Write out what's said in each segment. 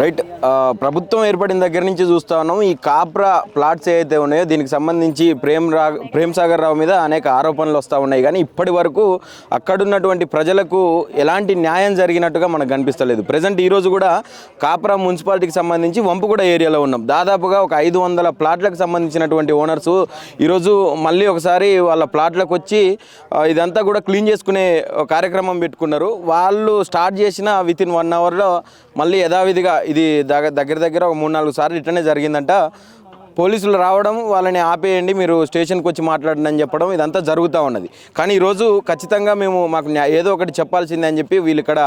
Right. ప్రభుత్వం ఏర్పడిన దగ్గర నుంచి చూస్తా ఉన్నాం ఈ కాప్రా ప్లాట్స్ ఏవైతే ఉన్నాయో దీనికి సంబంధించి ప్రేమ్ సాగర్ రావు మీద అనేక ఆరోపణలు వస్తూ ఉన్నాయి. కానీ ఇప్పటి వరకు అక్కడున్నటువంటి ప్రజలకు ఎలాంటి న్యాయం జరిగినట్టుగా మనకు కనిపిస్తలేదు. ప్రజెంట్ ఈరోజు కూడా కాప్రా మున్సిపాలిటీకి సంబంధించి వంపుగూడ ఏరియాలో ఉన్నాం. దాదాపుగా ఒక 500 ప్లాట్లకు సంబంధించినటువంటి ఓనర్స్ ఈరోజు మళ్ళీ ఒకసారి వాళ్ళ ప్లాట్లకు వచ్చి ఇదంతా కూడా క్లీన్ చేసుకునే కార్యక్రమం పెట్టుకున్నారు. వాళ్ళు స్టార్ట్ చేసిన వితిన్ 1 అవర్లో మళ్ళీ యథావిధిగా ఇది దగ్గర ఒక 3-4 సార్లు ఇట్లనే జరిగిందంట. పోలీసులు రావడం వాళ్ళని ఆపేయండి, మీరు స్టేషన్కి వచ్చి మాట్లాడండి అని చెప్పడం ఇదంతా జరుగుతూ ఉన్నది. కానీ ఈరోజు ఖచ్చితంగా మాకు ఏదో ఒకటి చెప్పాల్సిందే అని చెప్పి వీళ్ళు ఇక్కడ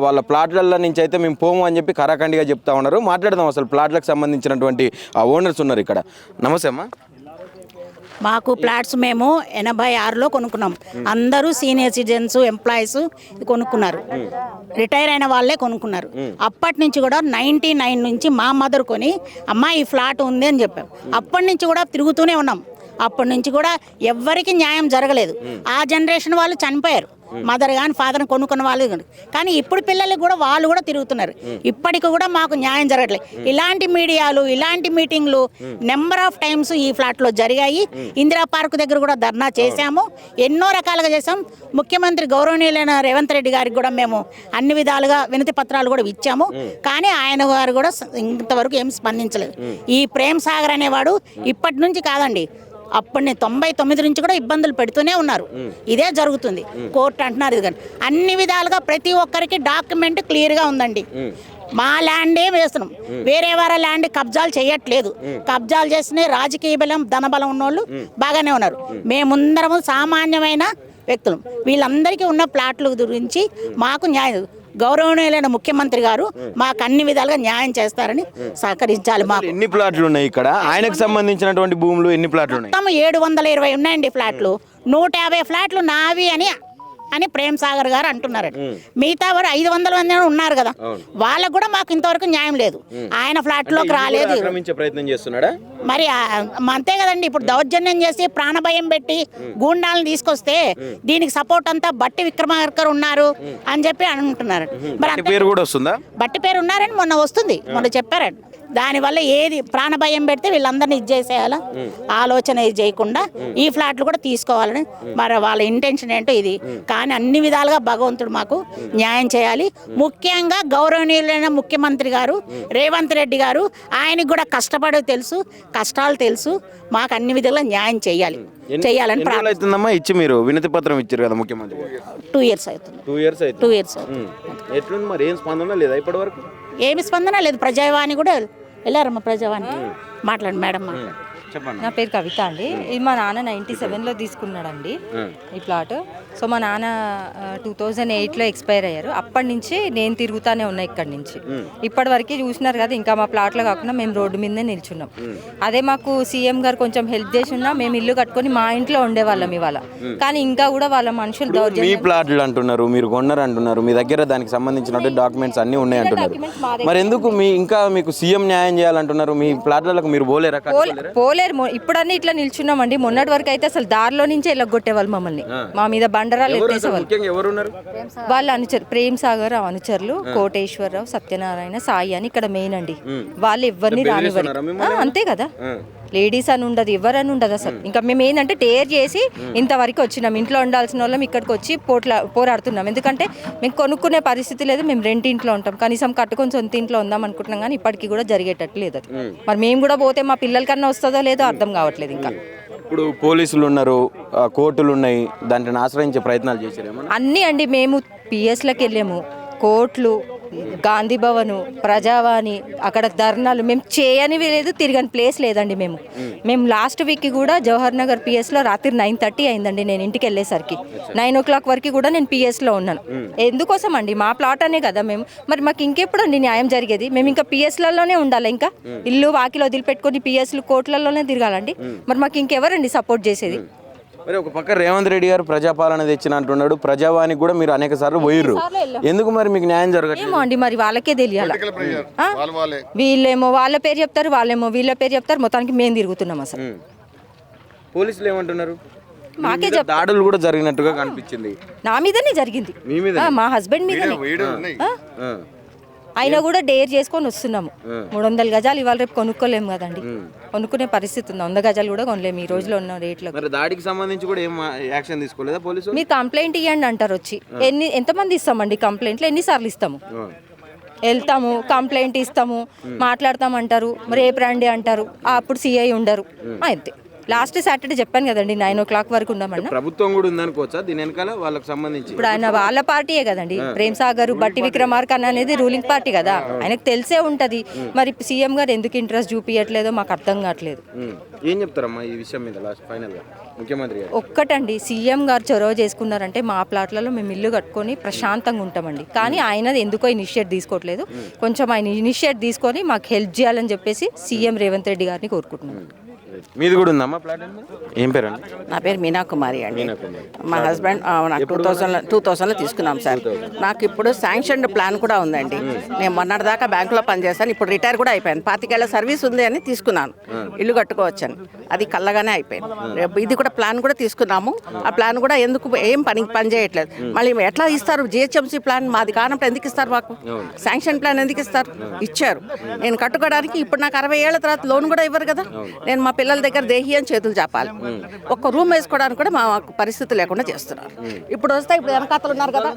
వాళ్ళ ప్లాట్ల నుంచి అయితే మేము పోము అని చెప్పి కరాఖండిగా చెప్తా ఉన్నారు. మాట్లాడదాం అసలు ప్లాట్లకు సంబంధించినటువంటి ఓనర్స్ ఉన్నారు ఇక్కడ. నమస్తే అమ్మా. మాకు ప్లాట్స్ మేము 86లో కొనుక్కున్నాం. అందరూ సీనియర్ సిటిజన్స్ ఎంప్లాయీస్ కొనుక్కున్నారు, రిటైర్ అయిన వాళ్ళే కొనుక్కున్నారు. అప్పటి నుంచి కూడా 99 నుంచి మా మదర్ కొని అమ్మా ఈ ఫ్లాట్ ఉంది అని చెప్పాం. అప్పటి నుంచి కూడా తిరుగుతూనే ఉన్నాం. అప్పటి నుంచి కూడా ఎవ్వరికి న్యాయం జరగలేదు. ఆ జనరేషన్ వాళ్ళు చనిపోయారు, మదర్ కానీ ఫాదర్ కొనుక్కున్న వాళ్ళు. కానీ ఇప్పుడు పిల్లలకి కూడా వాళ్ళు కూడా తిరుగుతున్నారు. ఇప్పటికి కూడా మాకు న్యాయం జరగట్లేదు. ఇలాంటి మీడియాలు, ఇలాంటి మీటింగ్లు నెంబర్ ఆఫ్ టైమ్స్ ఈ ఫ్లాట్లో జరిగాయి. ఇందిరా పార్క్ దగ్గర కూడా ధర్నా చేశాము, ఎన్నో రకాలుగా చేసాం. ముఖ్యమంత్రి గౌరవనీయులైన రేవంత్ రెడ్డి గారికి కూడా మేము అన్ని విధాలుగా వినతి పత్రాలు కూడా ఇచ్చాము. కానీ ఆయన గారు కూడా ఇంతవరకు ఏం స్పందించలేదు. ఈ ప్రేమ్ సాగర్ అనేవాడు ఇప్పటి నుంచి కాదండి, అప్పటి 99 నుంచి కూడా ఇబ్బందులు పెడుతూనే ఉన్నారు. ఇదే జరుగుతుంది. కోర్టు అంటున్నారు ఇది. కానీ అన్ని విధాలుగా ప్రతి ఒక్కరికి డాక్యుమెంట్ క్లియర్గా ఉందండి. మా ల్యాండే వేస్తున్నాం, వేరే వారి ల్యాండ్ కబ్జాలు చేయట్లేదు. కబ్జాలు చేసిన రాజకీయ బలం, ధనబలం ఉన్నోళ్ళు బాగానే ఉన్నారు. మేముందరము సామాన్యమైన వ్యక్తులు. వీళ్ళందరికీ ఉన్న ప్లాట్ల గురించి మాకు న్యాయం, గౌరవనీయులైన ముఖ్యమంత్రి గారు మాకు అన్ని విధాలుగా న్యాయం చేస్తారని సహకరించాలి. మాకు ఎన్ని ప్లాట్లు ఉన్నాయి ఇక్కడ? ఆయనకు సంబంధించినటువంటి భూములు ఎన్ని ప్లాట్లు ఉన్నాయి? మొత్తం 720 ఉన్నాయండి ఫ్లాట్లు. 150 ఫ్లాట్లు నావి అని ప్రేమ్ సాగర్ గారు అంటున్నారు. మిగతా వారు 500 మంది ఉన్నారు కదా, వాళ్ళకు కూడా మాకు ఇంతవరకు న్యాయం లేదు. ఆయన ఫ్లాట్ లోకి రాలేదు. ప్రయత్నం చేస్తున్నాడా మరి అంతే కదండి. ఇప్పుడు దౌర్జన్యం చేసి ప్రాణభయం పెట్టి గూండాలను తీసుకొస్తే దీనికి సపోర్ట్ అంతా బట్టి విక్రమార్కర్ ఉన్నారు అని చెప్పి అంటున్నారు. మరి పేరు కూడా వస్తుందా? బట్టి పేరు ఉన్నారని మొన్న వస్తుంది, మొన్న చెప్పారండి. దానివల్ల ఏది ప్రాణభయం పెడితే వీళ్ళందరినీ ఇది చేసేయాలా, ఆలోచన ఇది చేయకుండా ఈ ఫ్లాట్లు కూడా తీసుకోవాలని మరి వాళ్ళ ఇంటెన్షన్ ఏంటో ఇది. కానీ అన్ని విధాలుగా భగవంతుడు మాకు న్యాయం చేయాలి. ముఖ్యంగా గౌరవనీయులైన ముఖ్యమంత్రి గారు రేవంత్ రెడ్డి గారు, ఆయనకు కూడా కష్టపడే తెలుసు, కష్టాలు తెలుసు. మాకు అన్ని విధాలుగా న్యాయం చేయాలని అవుతుందమ్మా. ఇచ్చి మీరు వినతి పత్రం ఇచ్చారు కదా ముఖ్యమంత్రి? 2 years అవుతుంది. 2 years అవుతుంది. 2 years అవుతుంది. ఎట్లుంది మరి? ఏం స్పందన లేదా ఇప్పటి వరకు? ఏమి స్పందన లేదు. ప్రజావాణి కూడా వెళ్ళారమ్మా, ప్రజావాణి మాట్లాడండి మేడం. నా పేరు కవిత అండి. ఇది మా నాన్న 97లో తీసుకున్నాడండి ఈ ప్లాట్. సో మా నాన్న 2008లో ఎక్స్పైర్ అయ్యారు. అప్పటి నుంచి నేను తిరుగుతానే ఉన్నా ఇక్కడి నుంచి. ఇప్పటి వరకు చూసినారు కదా, ఇంకా మా ప్లాట్లో కాకుండా మేము రోడ్డు మీదనే నిల్చున్నాం. అదే మాకు సీఎం గారు కొంచెం హెల్ప్ చేసి ఉన్నా మేము ఇల్లు కట్టుకొని మా ఇంట్లో ఉండేవాళ్ళం ఇవాళ. కానీ ఇంకా కూడా వాళ్ళ మనుషులు దౌర్జన్యం. ప్లాట్లు అంటున్నారు, మీరు కొన్నారు అంటున్నారు, మీ దగ్గర దానికి సంబంధించిన డాక్యుమెంట్స్ అన్ని ఉన్నాయి అంటున్నారు. మరి ఎందుకు మీకు సీఎం న్యాయం చేయాలంటున్నారు? మీ ప్లాట్లకు మీరు పోలేరా? ఇప్పుడన్నీ ఇట్లా నిల్చున్నామండి. మొన్నటి వరకు అయితే అసలు దారిలో నుంచే ఇలా కొట్టేవాళ్ళు మమ్మల్ని. మా మీద బండరాలు ఎత్తేసేవాళ్ళు. వాళ్ళ అనుచరు ప్రేమ్ సాగర్ అనుచరులు కోటేశ్వరరావు, సత్యనారాయణ, సాయి అని ఇక్కడ మెయిన్ అండి. వాళ్ళు ఎవరిని రానివ్వరు. అంతే కదా, లేడీస్ అని ఉండదు, ఎవరని ఉండదు అసలు. ఇంకా మేము ఏంటంటే టేర్ చేసి ఇంతవరకు వచ్చినాం. ఇంట్లో ఉండాల్సిన వాళ్ళం ఇక్కడికి వచ్చి పోరాడుతున్నాం. ఎందుకంటే మేము కొనుక్కునే పరిస్థితి లేదు, మేము ఇంట్లో ఉంటాం. కనీసం కట్టుకొని సొంత ఇంట్లో ఉందాం అనుకుంటున్నాం. కానీ ఇప్పటికీ కూడా జరిగేటట్టు లేదు అది. మరి మేము కూడా పోతే మా పిల్లలకన్నా వస్తుందో లేదో అర్థం కావట్లేదు. ఇంకా ఇప్పుడు పోలీసులు ఉన్నారు, కోర్టులు ఉన్నాయి, దాంట్లో ఆశ్రయించే ప్రయత్నాలు చేశారు అన్నీ అండి. మేము పిఎస్లకు వెళ్ళాము, కోర్టులు, గాంధీ భవను, ప్రజావాణి, అక్కడ ధర్నాలు. మేము చేయనివి లేదు, తిరగని ప్లేస్ లేదండి. మేము లాస్ట్ వీక్ కూడా జవహర్ నగర్ పిఎస్లో రాత్రి 9:30 అయిందండి. నేను ఇంటికి వెళ్ళేసరికి 9 o'clock వరకు కూడా నేను పిఎస్లో ఉన్నాను. ఎందుకోసం అండి? మా ప్లాట్ అనే కదా మేము. మరి మాకు ఇంకెప్పుడు అండి న్యాయం జరిగేది? మేము ఇంకా పిఎస్లలోనే ఉండాలి. ఇంకా ఇల్లు వాకిలు వదిలిపెట్టుకొని పిఎస్లు కోర్టులలోనే తిరగాలండి. మరి మాకు ఇంకెవరండి సపోర్ట్ చేసేది? మరి ఒక పక్క రేవంత్ రెడ్డి గారు ప్రజాపాలన తెచ్చిన అంటున్నాడు, ప్రజావానికి కూడా మీరు అనేక సార్లు పోయిర్రు. ఎందుకు మరి మీకు న్యాయం జరగట్లేదు? అండి మరి వాళ్ళకే తెలియాలి. వీళ్ళేమో వాళ్ళ పేరు చెప్తారు, వాళ్ళేమో వీళ్ళ పేరు చెప్తారు. మొత్తానికి మేము తిరుగుతున్నాం. అసలు పోలీసులు ఏమంటున్నారు? మాకే దాడులు కూడా జరిగినట్టుగా కనిపించింది. నా మీదనే జరిగింది, మా హస్బెండ్ మీదనే. అయినా కూడా డేర్ చేసుకొని వస్తున్నాము. 300 గజాలు ఇవాళ రేపు కొనుక్కోలేము కదండి, కొనుక్కునే పరిస్థితి ఉంది. 100 గజాలు కూడా కొనలేము ఈ రోజులో ఉన్న రేట్లో. మరి దాడికి సంబంధించి కూడా ఏం యాక్షన్ తీసుకోలేదా పోలీసులు? మీరు కంప్లైంట్ ఇవ్వండి అంటారు వచ్చి. ఎంతమంది ఇస్తామండి కంప్లైంట్లు? ఎన్నిసార్లు ఇస్తాము? వెళ్తాము, కంప్లైంట్ ఇస్తాము, మాట్లాడతామంటారు, రేపు రండి అంటారు, అప్పుడు సిఐ ఉండరు, అంతే. లాస్ట్ సాటర్డే చెప్పాను కదండి 9 o'clock వరకు ఉన్నామన్నా. ప్రభుత్వం కూడా ఉందనుకోవచ్చా దీని వెనకాల వాళ్ళకి సంబంధించి? ఇప్పుడు ఆయన వాళ్ళ పార్టీయే కదండి, ప్రేమ్ సాగర్, బట్టి విక్రమార్క అనేది రూలింగ్ పార్టీ కదా, ఆయనకు తెలిసే ఉంటది. మరి సీఎం గారు ఎందుకు ఇంట్రెస్ట్ చూపించట్లేదో మాకు అర్థం కావట్లేదు. ఏం చెప్తారమ్మా ఈ విషయం మీద లాస్ట్ ఫైనల్ గా ముఖ్యమంత్రి గారు? ఒక్కటండి, సీఎం గారు చొరవ చేసుకున్నారంటే మా ప్లాట్లలో మేము ఇల్లు కట్టుకొని ప్రశాంతంగా ఉంటామండి. కానీ ఆయన ఎందుకో ఇనిషియేట్ తీసుకోవట్లేదు. కొంచెం ఆయన ఇనిషియేట్ తీసుకొని మాకు హెల్ప్ చేయాలని చెప్పేసి సీఎం రేవంత్ రెడ్డి గారిని కోరుకుంటున్నాం. మీది కూడా ఉందమ్మా ప్లాట్? ఏం పేరు అండి? నా పేరు మీనా కుమారి అండి. మా హస్బెండ్ నాకు 2000లో తీసుకున్నాం సార్. నాకు ఇప్పుడు శాంక్షన్డ్ ప్లాన్ కూడా ఉందండి. నేను మొన్నటిదాకా బ్యాంకులో పనిచేస్తాను, ఇప్పుడు రిటైర్ కూడా అయిపోయాను. 25 ఏళ్ల సర్వీస్ ఉంది అని తీసుకున్నాను, ఇల్లు కట్టుకోవచ్చని. అది కళ్ళగానే అయిపోయింది. రేపు ఇది కూడా ప్లాన్ కూడా తీసుకున్నాము. ఆ ప్లాన్ కూడా ఎందుకు ఏం పని చేయట్లేదు. మళ్ళీ ఎట్లా ఇస్తారు? జిహెచ్ఎంసీ ప్లాన్ మాది కానప్పుడు ఎందుకు ఇస్తారు? మాకు శాంక్షన్ ప్లాన్ ఎందుకు ఇస్తారు? ఇచ్చారు. నేను కట్టుకోవడానికి ఇప్పుడు నాకు 60 ఏళ్ల తర్వాత లోన్ కూడా ఇవ్వరు కదా. నేను మా పిల్లల దగ్గర దేహి అని చేతులు చెప్పాలి. ఒక్క రూమ్ వేసుకోవడానికి కూడా మా పరిస్థితి లేకుండా చేస్తున్నారు. ఇప్పుడు వస్తే ఇప్పుడు వెనకాతలు ఉన్నారు కదా,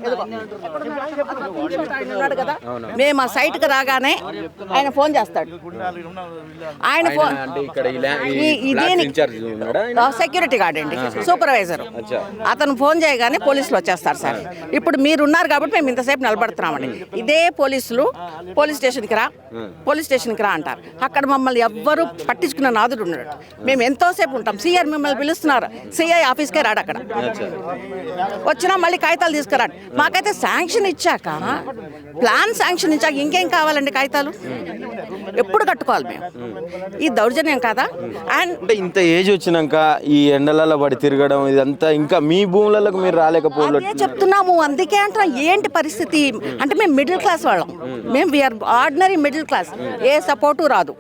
ఉన్నాడు కదా, మేము ఆ సైట్కి రాగానే ఆయన ఫోన్ చేస్తాడు. ఆయన ఫోన్ సెక్యూరిటీ గార్డ్ అండి, సూపర్వైజర్. అతను ఫోన్ చేయగానే పోలీసులు వచ్చేస్తారు సార్. ఇప్పుడు మీరు ఉన్నారు కాబట్టి మేము ఇంతసేపు నిలబడుతున్నామండి. ఇదే పోలీసులు పోలీస్ స్టేషన్కి రా అంటారు. అక్కడ మమ్మల్ని ఎవ్వరూ పట్టించుకున్న నాదుడు ఉన్నాడు. మేము ఎంతోసేపు ఉంటాం. సిఆర్ మిమ్మల్ని పిలుస్తున్నారు, సిఐ ఆఫీస్కే రాడు. అక్కడ వచ్చినా మళ్ళీ కాగితాలు తీసుకురాడు. మాకైతే శాంక్షన్ ఇచ్చాక, ప్లాన్ శాంక్షన్ ఇచ్చాక ఇంకేం కావాలండి కాగితాలు? ఎప్పుడు కట్టుకోవాలి మేము? ఈ దౌర్జన్యం కదా. అండ్ ఇంత ఏజ్ వచ్చినాక ఈ ఎండలలో పడి తిరగడం ఇదంతా, ఇంకా మీ భూములకు మీరు రాలేకపోలేదు. అదే చెప్తున్నాము, అందుకే అంటున్నా. ఏంటి పరిస్థితి అంటే మేము మిడిల్ క్లాస్ వాళ్ళం, మేము వీఆర్ ఆర్డినరీ మిడిల్ క్లాస్. ఏ సపోర్టు రాదు.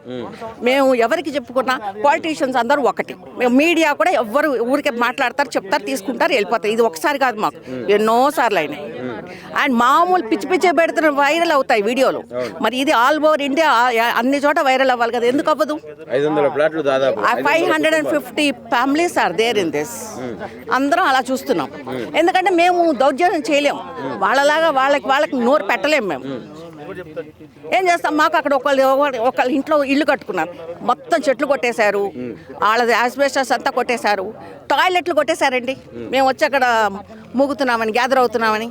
మేము ఎవరికి చెప్పుకున్నా పాలిటీషియన్స్ అందరూ ఒకటి. మేము మీడియా కూడా ఎవ్వరు ఊరికే మాట్లాడతారు, చెప్తారు, తీసుకుంటారు, వెళ్ళిపోతారు. ఇది ఒకసారి కాదు, మాకు ఎన్నోసార్లు అయినాయి. అండ్ మామూలు పిచ్చి పిచ్చి పెడుతున్న వైరల్ అవుతాయి వీడియోలు. మరి ఇది ఆల్ ఓవర్ ఇండియా అన్ని చోట వైరల్ అవ్వాలి కదా, ఎందుకు అవ్వదు? 500 ప్లాట్లు దాదాపు 550 families are there in this. అందరం అలా చూస్తున్నాం. ఎందుకంటే మేము దౌర్జన్యం చేయలేము, వాళ్ళలాగా వాళ్ళకి నోరు పెట్టలేము. మేము ఏం చేస్తాం? మాకు అక్కడ ఒకళ్ళ ఇంట్లో ఇల్లు కట్టుకున్నారు, మొత్తం చెట్లు కొట్టేశారు, వాళ్ళది ఆస్బెస్టాస్ అంతా కొట్టేశారు, టాయిలెట్లు కొట్టేశారండి. మేము వచ్చి అక్కడ మూగుతున్నామని, గ్యాదర్ అవుతున్నామని.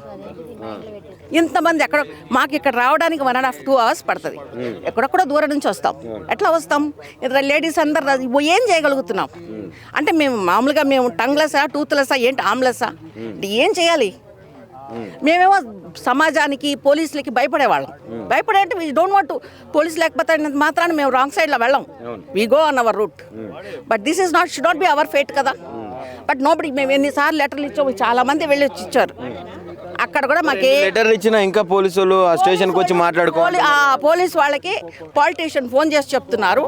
ఇంతమంది ఎక్కడ మాకు ఇక్కడ రావడానికి 1.5 to 2 hours పడుతుంది. ఎక్కడెక్కడో దూరం నుంచి వస్తాం. ఎట్లా వస్తాం? లేడీస్ అందరు ఏం చేయగలుగుతున్నాం? అంటే మేము మామూలుగా మేము టంగ్లెస్సా, టూత్లెస్సా, ఏంటి ఆమ్లెస్సా? ఏం చేయాలి? మేమేమో సమాజానికి, పోలీసులకి భయపడేవాళ్ళం. భయపడే we don't want to. Police లేకపోతే మాత్రాన్ని మేము రాంగ్ సైడ్లో వెళ్ళాం. We go on our route. But this is should not be our fate కదా. But nobody. మేము ఎన్నిసార్లు లెటర్లు ఇచ్చాము, చాలా మంది వెళ్ళి ఇచ్చారు. అక్కడ కూడా మాకు లెటర్ ఇచ్చినా ఇంకా పోలీసులు ఆ స్టేషన్కి వచ్చి మాట్లాడుకోవాలి. ఆ పోలీస్ వాళ్ళకి పాలిటీషియన్ ఫోన్ చేసి చెప్తున్నారు,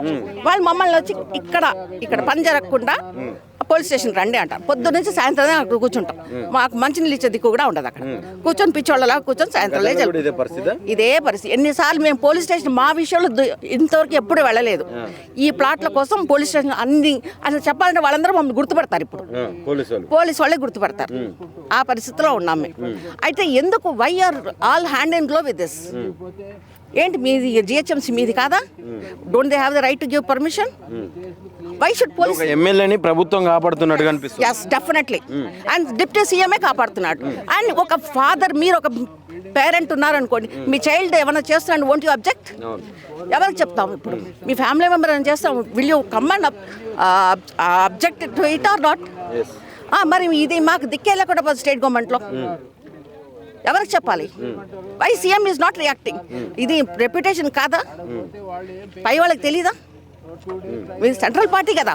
వాళ్ళు మమ్మల్ని వచ్చి ఇక్కడ పని జరగకుండా పోలీస్ స్టేషన్ రండి అంటారు. పొద్దు నుంచి సాయంత్రం అక్కడ కూర్చుంటాం. మాకు మంచినీళ్ళు ఇచ్చే దిక్కు కూడా ఉండదు. అక్కడ కూర్చొని పిచ్చోళ్ళలా కూర్చొని సాయంత్రం ఇదే పరిస్థితి. ఎన్నిసార్లు మేము పోలీస్ స్టేషన్ మా విషయంలో ఇంతవరకు ఎప్పుడు వెళ్ళలేదు. ఈ ప్లాట్ల కోసం పోలీస్ స్టేషన్ అన్ని అసలు చెప్పాలంటే వాళ్ళందరూ మమ్మల్ని గుర్తుపడతారు. ఇప్పుడు పోలీస్ వాళ్ళే గుర్తుపడతారు. ఆ పరిస్థితిలో ఉన్నాం మేము. అయితే ఎందుకు why are all hand and glow with this? ఏంటి మీది జిహెచ్ఎంసీ మీది కాదా? Don't they have the right to give permission? Why should police? ఎమ్మెల్యేని ప్రభుత్వం కాపాడుతున్నట్టుగా అనిపిస్తుంది. yes definitely. అండ్ డిప్యూటీ సీఎంఏ కాపాడుతున్నాడు. అండ్ ఒక ఫాదర్, మీరు ఒక పేరెంట్ ఉన్నారనుకోండి, మీ చైల్డ్ ఏమైనా చేస్తున్నాడు, వోంట్ యూ అబ్జెక్ట్? ఎవరికి చెప్తాం? ఇప్పుడు మీ ఫ్యామిలీ మెంబర్ ఏమైనా చేస్తాం, will you come and object to it or not? మరి ఇది మాకు దిక్కే లేకుండా స్టేట్ గవర్నమెంట్లో ఎవరికి చెప్పాలి? Why CM is not reacting? ఇది రెప్యుటేషన్ కాదా? పై వాళ్ళకి తెలీదా? ఇది సెంట్రల్ పార్టీ కదా,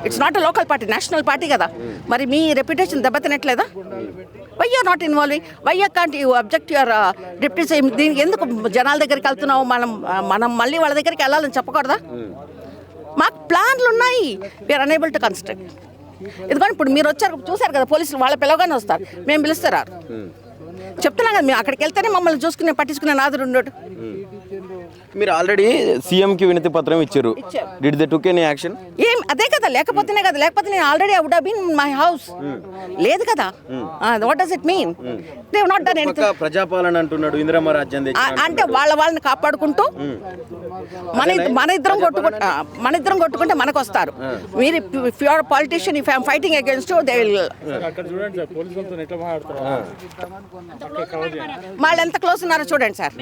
it's not a local party, national party కదా. మరి మీ రెప్యుటేషన్ దెబ్బతినట్లేదా? Why are not involving? Why can't you object your deputy CM? దీనికి ఎందుకు జనాల దగ్గరికి వెళ్తున్నావు? మనం మళ్ళీ వాళ్ళ దగ్గరికి వెళ్ళాలని చెప్పకూడదా? మాకు ప్లాన్లు ఉన్నాయి, వీఆర్ అనేబుల్ టు కన్స్ట్రక్ట్. ఎందుకంటే ఇప్పుడు మీరు వచ్చారు, చూసారు కదా, పోలీసులు వాళ్ళ పిలవగానే వస్తారు, మేము పిలుస్తారు. చెప్తున్నాం కదా, మేము అక్కడికి వెళ్తేనే మమ్మల్ని చూసుకునే పట్టించుకునే నాదుడు ఉండడు. మీరు ఆల్రెడీ సీఎంకి వినతి పత్రం ఇచ్చారు. Did they took any action? ఏం అదే కదా, లేకపోతే నేను already I would have been my house. లేదు కదా, what does it mean? They have not done anything. ప్రజాపాలన అంటున్నాడు, ఇందిరమ్మ రాజ్యం అంటే వాళ్ళని కాపాడుకుంటూ మన ఇద్దరం కొట్టుకుంటే మనకు వస్తారు. మీరు if you are politician, if I am fighting against you, they will. వాళ్ళు ఎంత క్లోజ్ ఉన్నారో చూడండి సార్.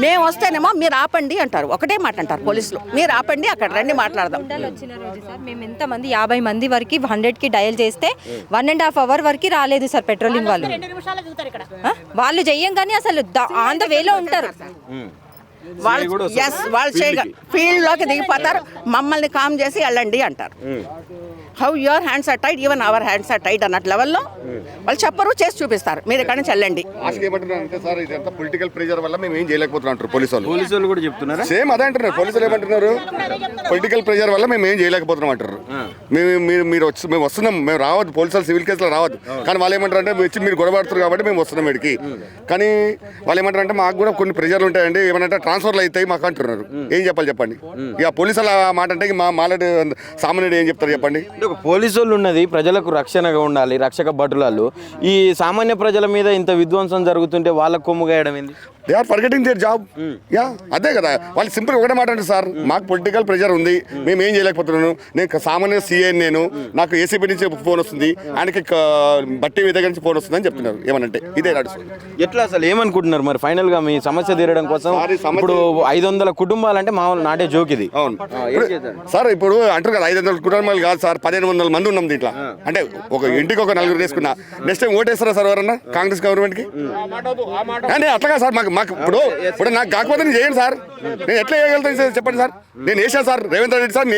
మేము వస్తేనేమో మీరు ఆపండి అంటారు, ఒకటే మాట అంటారు పోలీసులు, మీరు ఆపండి అక్కడ రండి మాట్లాడదాం. వచ్చిన రోజు సార్ మేము ఎంతమంది 50 మంది వరకు 100కి డయల్ చేస్తే 1.5 అవర్ వరకు రాలేదు సార్ పెట్రోలింగ్ వాళ్ళు. వాళ్ళు చెయ్యంగానే అసలు ఆన్ ద వేలో ఉంటారు. వాళ్ళు ఫీల్డ్ లోకి దిగిపోతారు, మమ్మల్ని కామ్ చేసి వెళ్ళండి అంటారు. How your hands are tight, even our hands are tight అన్నట్టు లెవెల్లో వాళ్ళు చెప్పరు, చేసి చూపిస్తారు, మీరు ఇక్కడ నుంచి వెళ్ళండి. ఏమంటున్నారంటే సార్, ఇదంతా పొలిటికల్ ప్రెజర్ వల్ల మేము ఏం చేయలేకపోతున్నాం అంటారు పోలీసులు కూడా చెప్తున్నారు. సేమ్ అదే అంటున్నారు పోలీసులు. ఏమంటున్నారు, పొలిటికల్ ప్రెజర్ వల్ల మేము ఏం చేయలేకపోతున్నాం అంటారు. మేము వస్తున్నాం, మేము రావద్దు, పోలీసులు సివిల్ కేసులో రావద్దు, కానీ వాళ్ళు ఏమంటారు అంటే వచ్చి మీరు గొడవడుతారు కాబట్టి మేము వస్తున్నాం వీడికి. కానీ వాళ్ళు ఏమంటారు అంటే మాకు కూడా కొన్ని ప్రెజర్లు ఉంటాయండి, ఏమంటే ట్రాన్స్ఫర్లు అవుతాయి మాకు అంటున్నారు. ఏం చెప్పాలి చెప్పండి? ఇక పోలీసులు మాట అంటే మాలాంటి సామాన్యుడు ఏం చెప్తారు చెప్పండి? పోలీసు వాళ్ళు ఉన్నది ప్రజలకు రక్షణగా ఉండాలి, రక్షక భటులాలు. ఈ సామాన్య ప్రజల మీద ఇంత విధ్వంసం జరుగుతుంటే వాళ్ళకు కొమ్ముగాయడం ఏంది? They are forgetting their job. అదే కదా, వాళ్ళు సింపుల్ ఒకటే మాట అంటే సార్, మాకు పొలిటికల్ ప్రెజర్ ఉంది, మేము ఏం చేయలేకపోతున్నాను, నేను సామాన్య సీఏ, నేను నాకు ఏసీపీ నుంచి ఫోన్ వస్తుంది, ఆయనకి బట్టి మీ దగ్గర నుంచి ఫోన్ వస్తుంది అని చెప్తున్నారు. ఏమనంటే ఇదే నడుస్తుంది. ఎట్లా అసలు ఏమనుకుంటున్నారు మరి ఫైనల్ గా మీ సమస్య తీరడం కోసం? ఇప్పుడు 500 కుటుంబాలంటే మామూలు నాటే జోక్ ఇది. అవును సార్, ఇప్పుడు అంటారు కదా 500 కుటుంబాలు కాదు సార్, 1500 మంది ఉన్నాం దీంట్లో. అంటే ఒక ఇంటికి ఒక 4 వేసుకున్నా, నెక్స్ట్ టైం ఓటేస్తారా సార్ ఎవరన్నా కాంగ్రెస్ గవర్నమెంట్ కి? అంటే అట్లాగా సార్, మాకు ఇప్పుడు నాకు కాకపోతే నేను చేయండి సార్, నేను ఎట్లా చేయగలుగుతాను చెప్పండి సార్? నేను వేసా సార్, రేవంత్ రెడ్డి సార్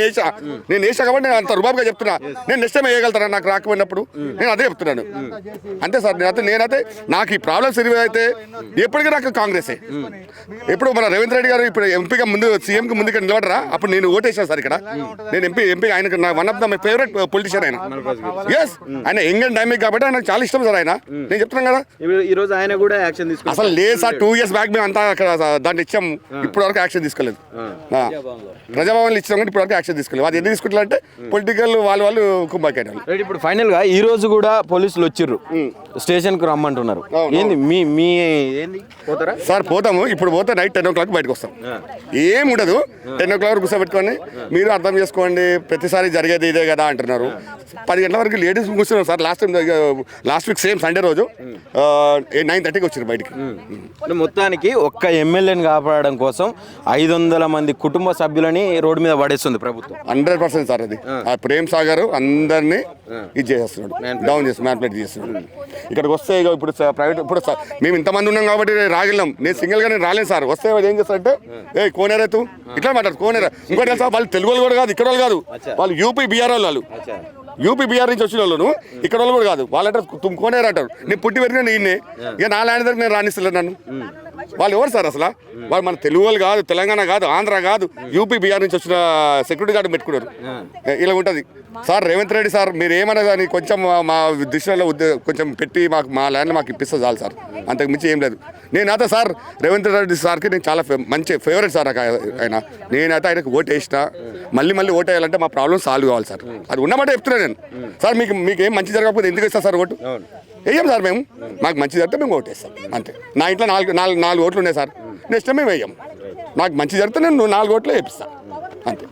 నేను వేసా కాబట్టి నేను అంత రుబాబుగా చెప్తున్నా. నేను నెక్స్ట్ టైం వేయగలుగుతారా నాకు రాకపోయినప్పుడు? నేను అదే చెప్తున్నాను అంతే సార్. నేనైతే నాకు ఈ ప్రాబ్లమ్ సర్వే అయితే ఎప్పటికీ నాకు కాంగ్రెసే. ఇప్పుడు మన రేవంత్ రెడ్డి గారు ఇప్పుడు ఎంపీగా ముందు సీఎంకి ముందు ఇక్కడ నిలబడరా, అప్పుడు నేను ఓటేసాను సార్ ఇక్కడ. నేను ఎంపీ ఆయనకు one of the my favourite politician ఆయన. ఎస్, ఆయన యంగ్ అండ్ డైమిక్ కాబట్టి నాకు చాలా ఇష్టం సార్ ఆయన. నేను చెప్తున్నాను కదా, ఈ రోజు ఆయన కూడా యాక్షన్ తీసుకున్నారు. అసలు లేదు సార్, 2 years బ్యాక్ మేము అంతా దాన్ని ఇచ్చాము, ఇప్పటి వరకు యాక్షన్ తీసుకోలేదు. ప్రజాభవన్లు ఇచ్చాము కానీ ఇప్పటి వరకు యాక్షన్ తీసుకోలేదు. అది ఎందుకు తీసుకుంటారంటే పొలిటికల్ వాళ్ళు కుంభాకాయ. ఇప్పుడు ఫైనల్ గా ఈ రోజు కూడా పోలీసులు వచ్చిర్రు, స్టేషన్ కు రమ్మంటున్నారు. ఏంది మీ ఏంది పోతారా సార్? పోతాము, ఇప్పుడు పోతే నైట్ 10 o'clock బయటకు వస్తాం. ఏం ఉండదు, 10 o'clock వరకు కూర్చోబెట్టుకొని మీరు అర్థం చేసుకోండి, ప్రతిసారి జరిగేది ఇదే కదా అంటున్నారు. 10 గంటల వరకు లేడీస్ కూర్చున్నాం sir. Last week same Sunday రోజు 9:30కి వచ్చారు బయటికి. మొత్తానికి ఒక్క ఎమ్మెల్యేని కాపాడడం కోసం 500 మంది కుటుంబ సభ్యులని రోడ్డు మీద పడేస్తుంది ప్రభుత్వం. 100% సార్. అది ఆ ప్రేమ్ సాగర్ అందరినీ ఇది చేసేస్తున్నాడు, డౌన్ చేసి మ్యాన్ప్లేట్ చేస్తున్నాడు. ఇక్కడికి వస్తే ఇప్పుడు ప్రైవేట్ ఇప్పుడు మేము ఇంతమంది ఉన్నాం కాబట్టి రాగలిగాం. నేను సింగిల్గా నేను రాలేను సార్. వస్తే ఏం చేస్తారంటే కోనేరేతు ఇట్లా మాట్లాడు, కోనేరా. ఇంకోటి తెలుసా, వాళ్ళు తెలుగు వాళ్ళు కూడా కాదు, ఇక్కడ వాళ్ళు కాదు, వాళ్ళు యూపీ బీహార్ వాళ్ళు. యూపీ బీహార్ నుంచి వచ్చిన వాళ్ళను ఇక్కడ వాళ్ళు కూడా కాదు. వాళ్ళంటే తుమ్ముకోనేరు అంటారు. నేను పుట్టి పెరిగిన నేనే, ఇక నా ల్యాండ్ దగ్గర నేను రాణిస్తలేదు నన్ను. వాళ్ళు ఎవరు సార్ అసలు? వాళ్ళు మన తెలుగు వాళ్ళు కాదు, తెలంగాణ కాదు, ఆంధ్ర కాదు, యూపీ బీహార్ నుంచి వచ్చిన సెక్యూరిటీ గార్డు పెట్టుకున్నారు. ఇలా ఉంటుంది సార్. రేవంత్ రెడ్డి సార్, మీరు ఏమన్నా కానీ కొంచెం మా దృష్టిలో కొంచెం పెట్టి మా ల్యాండ్ మాకు ఇప్పిస్తే చాలు సార్, అంతకు మించి ఏం లేదు. నేనైతే సార్ రేవంత్ రెడ్డి సార్కి నేను చాలా మంచి ఫేవరెట్ సార్ నాకు ఆయన. నేనైతే ఆయనకు ఓటు వేసిన, మళ్ళీ ఓటు వేయాలంటే మా ప్రాబ్లమ్ సాల్వ్ కావాలి సార్. అది ఉన్నమాట చెప్తున్నాను నేను సార్. మీకు ఏం మంచి జరగకపోతే ఎందుకు ఇస్తా సార్ ఓటు? వేయం సార్ మేము. మాకు మంచి జరిగితే మేము ఓటు వేస్తాం అంతే. నా ఇంట్లో 4 ఓట్లు ఉన్నాయి సార్. నెక్స్ట్ టైం మేము వేయం. నాకు మంచి జరిగితే నేను 4 ఓట్లు వేపిస్తాను అంతే.